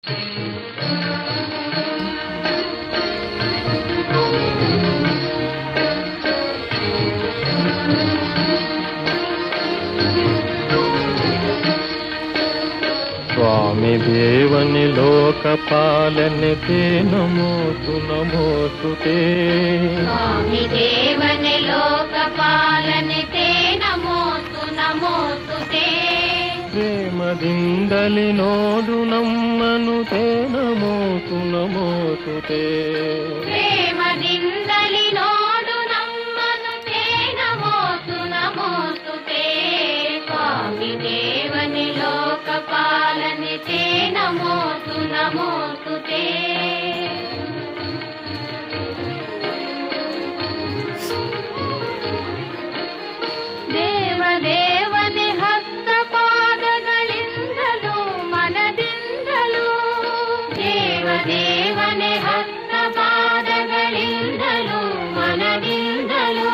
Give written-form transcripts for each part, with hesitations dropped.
స్వామి దేవని లోకపాలనతే నమోతు నమోతుతే. స్వామి దేవని లోకపాలనతే నమోతు నమోతుతే. ప్రేమದಿಂದಲಿ ನೋಡು ನಮ್ಮನುತೆ ನಮೋತು ನಮೋತುತೆ. ಪ್ರೇಮದಿಂದಲಿ ನೋಡು ನಮ್ಮನುತೆ ನಮೋತು ನಮೋತುತೆ. ಸ್ವಾಮಿ ದೇವನಿ ಲೋಕಪಾಲನತೆ ನಮೋತು ನಮೋತುತೆ. ದೇವದೇವನೆ ಹಸ್ತ ಪಾದಗಳಿಂದಲೂ ಮನದಿಂದಲೂ. ದೇವದೇವನೆ ಹಸ್ತ ಪಾದಗಳಿಂದಲೂ ಮನದಿಂದಲೂ.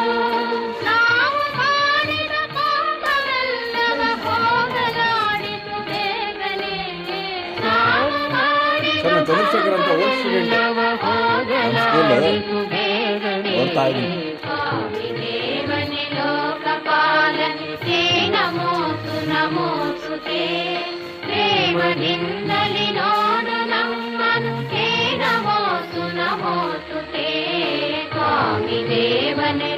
ನಾವು ಮಾಡಿದ ಪಾಪವೆಲ್ಲವ ಹೋಗಲಾಡಿಸು ಬೇಗನೆ. ನಾವು ಮಾಡಿದ ಪಾಪವೆಲ್ಲವ ಹೋಗಲಾಡಿಸು ಬೇಗನೆ. ಸ್ವಾಮಿ ದೇವನೆ ಲೋಕಪಾಲನತೆ ನಮೋತು ನಮೋತುತೆ. ಪ್ರೇಮದಿಂದಲಿ ನೋಡು ನಮ್ಮನು ನಮೋತು ನಮೋತುತೆ. ಸ್ವಾಮಿ ದೇವನೆ